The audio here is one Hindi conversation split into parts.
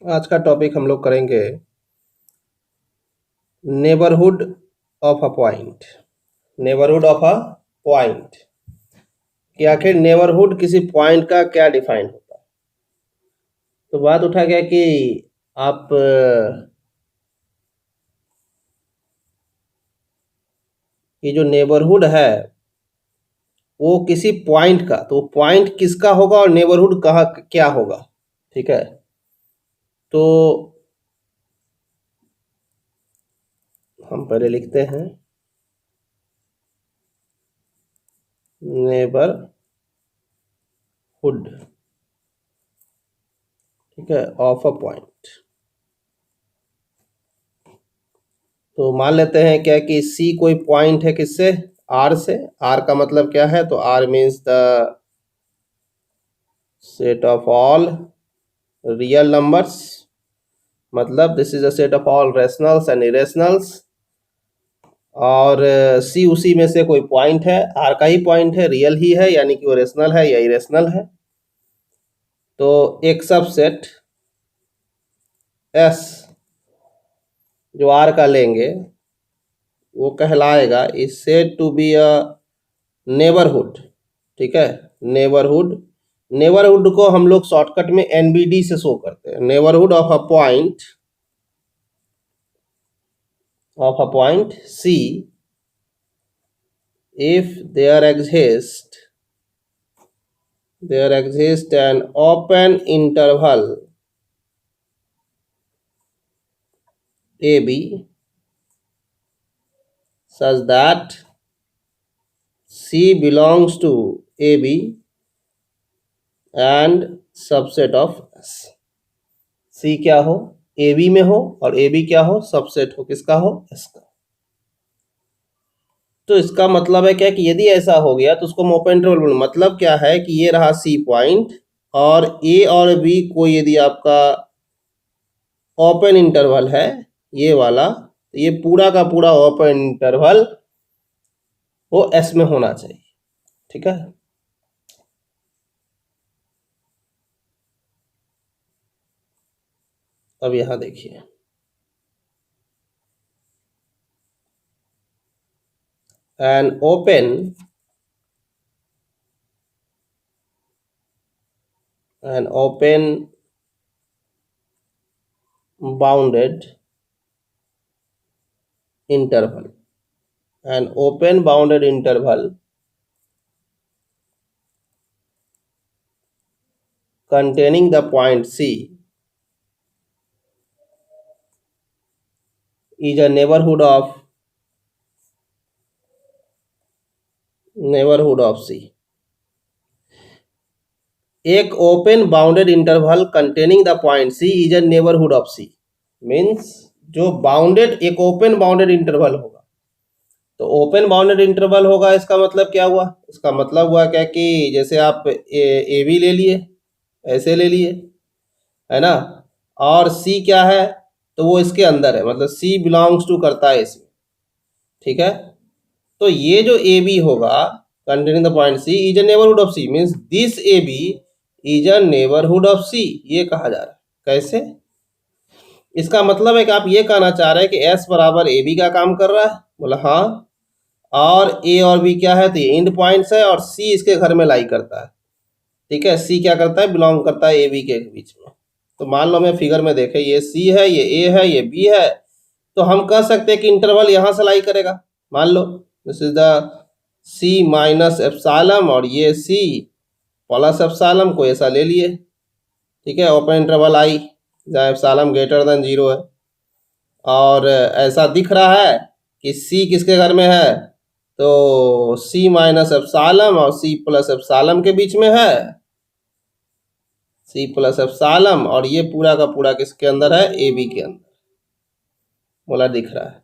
आज का टॉपिक हम लोग करेंगे neighbourhood of a point. Neighbourhood of a point कि आखिर नेबरहुड किसी पॉइंट का क्या डिफाइन होता है। तो बात उठा गया कि आप ये जो नेबरहुड है वो किसी पॉइंट का, तो पॉइंट किसका होगा और नेबरहुड कहाँ क्या होगा। ठीक है, तो हम पहले लिखते हैं नेबरहुड, ठीक है, ऑफ अ पॉइंट। तो मान लेते हैं क्या कि सी कोई पॉइंट है, किससे, आर से। आर का मतलब क्या है, तो R means the set of all real numbers, मतलब this is a set of all rationals and irrationals. और सी उसी में से कोई पॉइंट है, आर का ही पॉइंट है, रियल ही है, यानी कि वो रेशनल है या इरेशनल है। तो एक सबसेट एस जो आर का लेंगे वो कहलाएगा is said to be a neighbourhood. ठीक है, नेबरहुड। नेबरहुड को हम लोग शॉर्टकट में एनबीडी से शो करते हैं, neighbourhood of a point, c, if there exists an open interval AB such that C belongs to AB and subset of S। C क्या हो, AB में हो, और AB क्या हो, सबसेट हो किसका, हो, S का। तो इसका मतलब है क्या कि यदि ऐसा हो गया तो उसको हम ओपन इंटरवल बोलेंगे। मतलब क्या है कि ये रहा C पॉइंट और A और B कोई यदि आपका ओपन इंटरवल है, ये वाला, तो ये पूरा का पूरा ओपन इंटरवल वो S में होना चाहिए। ठीक है, अब यहां देखिए, an open bounded interval, an open bounded interval containing the point C is a neighborhood of C। एक open bounded interval containing the point C is a neighbourhood of C means जो बाउंडेड, एक ओपन बाउंडेड इंटरवल होगा। तो ओपन बाउंडेड इंटरवल होगा, इसका मतलब क्या हुआ, इसका मतलब हुआ क्या कि जैसे आप ए बी ले लिए, ऐसे ले लिए, है ना, और सी क्या है, तो वो इसके अंदर है, मतलब सी बिलोंग्स टू करता है इसमें। ठीक है, तो ये जो ए बी होगा containing the point c is a neighbourhood of c means this a b is a neighbourhood of c, ये कहा जा रहा है। कैसे, इसका मतलब है कि आप ये कहना चाह रहे हैं कि एस बराबर ए बी का काम कर रहा है, बोला हाँ, और ए और बी क्या है, तो ये इंड पॉइंट्स है, और सी इसके घर में लाई करता है। ठीक है, सी क्या करता है, बिलोंग करता है ए बी के बीच में। तो मान लो मैं फिगर में देखे, ये सी है, ये ए है, ये बी है, तो हम कह सकते हैं कि इंटरवल यहां से लाई करेगा। मान लो this is the c minus epsilon और ये सी प्लस एप्सिलॉन को ऐसा ले लिए। ठीक है, ओपन इंटरवल आई जहाँ एप्सिलॉन ग्रेटर देन 0 है, और ऐसा दिख रहा है कि सी किसके घर में है, तो सी माइनस एप्सिलॉन और सी प्लस एप्सिलॉन के बीच में है, सी प्लस एप्सिलॉन, और ये पूरा का पूरा किसके अंदर है, ए बी के अंदर, बोला दिख रहा है।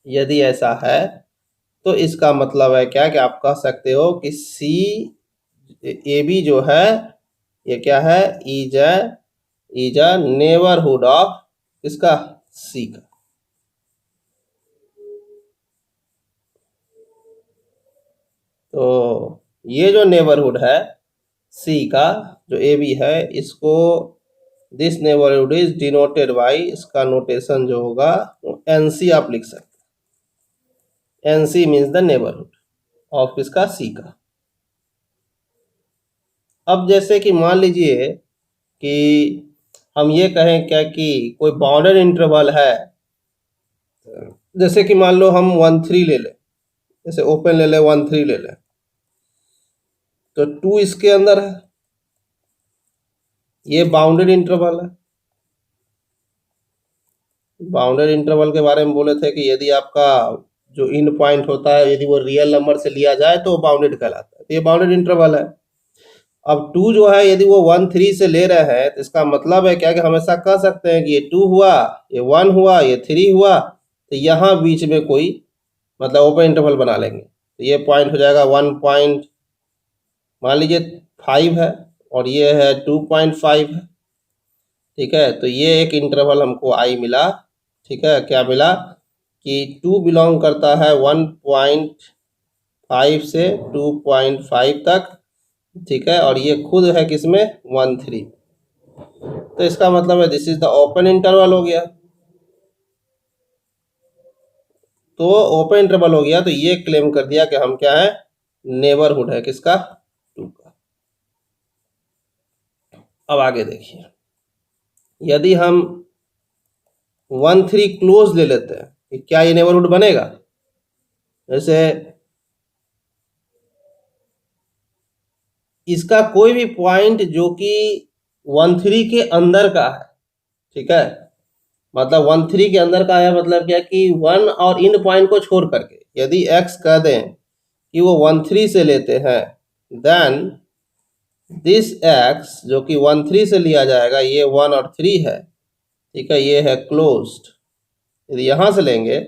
यदि ऐसा है तो इसका मतलब है क्या कि आप कह सकते हो कि सी ए बी जो है ये क्या है, इज अ नेबरहुड ऑफ किसका, सी का। तो ये जो नेबरहुड है सी का, जो ए बी है, इसको this neighbourhood is denoted by, इसका नोटेशन जो होगा वो एनसी आप लिख सकते हैं। NC means the neighbourhood of इसका सी का। अब जैसे कि मान लीजिए कि हम ये कहें क्या कि कोई बाउंडेड इंटरवल है, जैसे कि मान लो हम 1-3 ले लें, जैसे ओपन ले लें 1-3 ले लें, तो 2 इसके अंदर है, ये बाउंडेड इंटरवल है। बाउंडेड इंटरवल के बारे में बोले थे कि यदि आपका जो इन पॉइंट होता है यदि वो रियल नंबर से लिया जाए तो बाउंडेड कहलाता है, तो ये बाउंडेड इंटरवल है। अब 2 जो है यदि वो 1-3 से ले रहे हैं तो इसका मतलब है क्या कि हमेशा कह सकते हैं कि ये 2 हुआ, ये 1 हुआ, ये 3 हुआ, तो यहाँ बीच में कोई मतलब ओपन इंटरवल बना लेंगे, तो ये पॉइंट हो जाएगा 1 पॉइंट मान लीजिए 5 है और ये है 2.5 है, ठीक है। तो ये एक इंटरवल हमको आई मिला, ठीक है। क्या मिला कि 2 बिलोंग करता है 1.5 से 2.5 तक, ठीक है, और ये खुद है किसमें 1-3, तो इसका मतलब है this is the open interval हो गया। तो ओपन इंटरवल हो गया तो ये क्लेम कर दिया कि हम क्या है, नेबरहुड है किसका 2 का। अब आगे देखिए, यदि हम 1-3 क्लोज ले लेते हैं, क्या ये नेबरहुड बनेगा? जैसे इसका कोई भी पॉइंट जो कि 1-3 के अंदर का है, ठीक है, मतलब 1-3 के अंदर का है, मतलब क्या कि 1 और इन पॉइंट को छोड़ करके यदि x कह दें कि वो 1-3 से लेते हैं, देन दिस x जो कि 1-3 से लिया जाएगा, ये 1 और 3 है, ठीक है, ये है क्लोज्ड। यदि यहाँ से लेंगे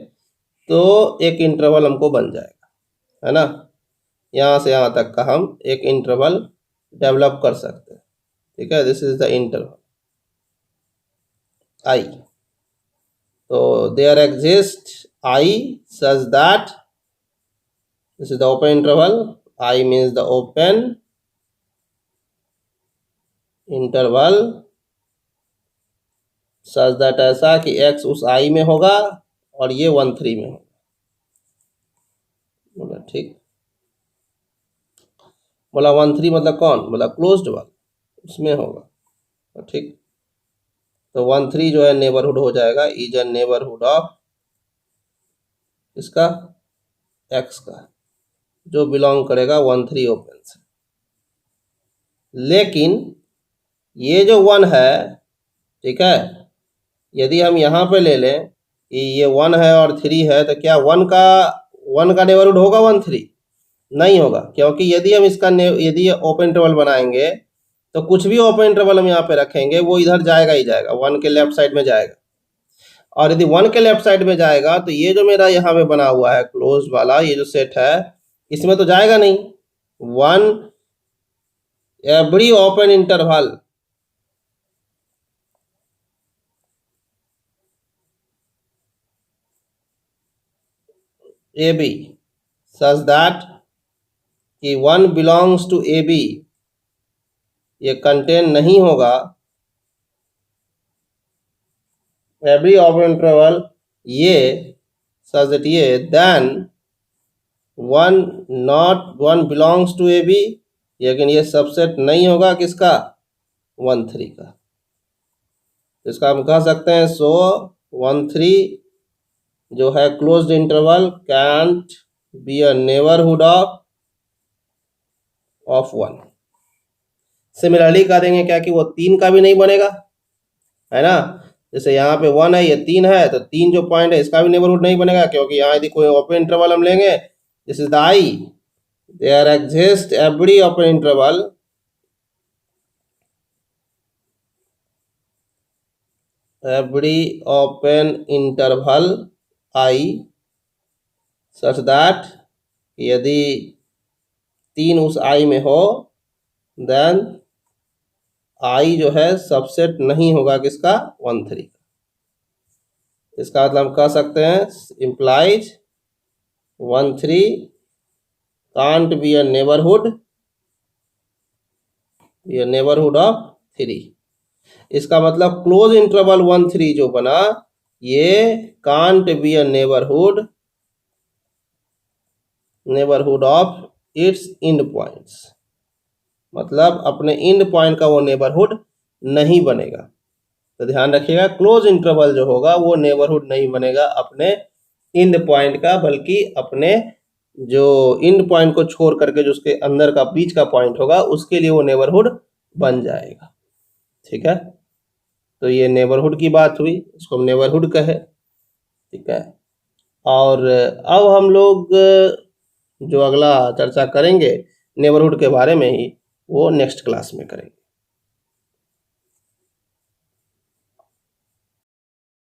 तो एक इंटरवल हमको बन जाएगा, है ना, यहाँ से यहाँ तक का हम एक इंटरवल डेवलप कर सकते हैं, ठीक है। This is the interval I. तो there exist I such that this is the open interval, I means the open interval such that, ऐसा कि x उस आई में होगा और ये 1-3 में होगा, बोला ठीक। बोला 1-3 मतलब कौन, बोला क्लोज्ड वाला, उसमें होगा, ठीक। तो 1-3 जो है नेबरहुड हो जाएगा, इज अ नेबरहुड ऑफ इसका x का, जो बिलोंग करेगा 1-3 ओपन से। लेकिन ये जो 1 है, ठीक है, यदि हम यहाँ पे ले लें कि ये 1 है और 3 है, तो क्या 1 का नेबरहुड होगा 1-3? नहीं होगा, क्योंकि यदि हम इसका यदि ओपन इंटरवल बनाएंगे तो कुछ भी ओपन इंटरवल हम यहाँ पे रखेंगे वो इधर जाएगा ही जाएगा, 1 के लेफ्ट साइड में जाएगा, और यदि 1 के लेफ्ट साइड में जाएगा तो ये जो मेरा यहाँ पे बना हुआ है क्लोज वाला ये जो सेट है इसमें तो जाएगा नहीं। 1 every open interval a b such that कि 1 बिलोंग्स टू ए बी, ये कंटेन नहीं होगा एवरी ओपन इंटरवल ये सच दैट ये, then 1 belongs to a b, लेकिन ये सबसेट नहीं होगा किसका 1-3 का। इसका हम कह सकते हैं सो 1-3 जो है closed interval cantt B a neighbourhood of 1। Similarly कह देंगे क्या कि वो 3 का भी नहीं बनेगा, है ना। जैसे यहाँ पे 1 है, ये 3 है, तो 3 जो पॉइंट है इसका भी नेबरहुड नहीं बनेगा, क्योंकि यहाँ यदि कोई ओपन इंटरवल हम लेंगे, this is the I, there exist every open interval I such that यदि 3 उस आई में हो, देन आई जो है सबसेट नहीं होगा किसका 1-3 का। इसका मतलब हम कह सकते हैं implies 1-3 can't be a neighbourhood of 3। इसका मतलब क्लोज इंटरवल 1 3 जो बना, ये can't be a neighbourhood of its end points, मतलब अपने इंड पॉइंट का वो नेबरहुड नहीं बनेगा। तो ध्यान रखिएगा, क्लोज इंटरवल जो होगा वो नेबरहुड नहीं बनेगा अपने इंड पॉइंट का, बल्कि अपने जो इंड पॉइंट को छोड़ करके जो उसके अंदर का बीच का पॉइंट होगा उसके लिए वो नेबरहुड बन जाएगा। ठीक है, तो ये नेबरहुड की बात हुई, इसको हम नेबरहुड कहे। ठीक है, और अब हम लोग जो अगला चर्चा करेंगे नेबरहुड के बारे में ही, वो नेक्स्ट क्लास में करेंगे।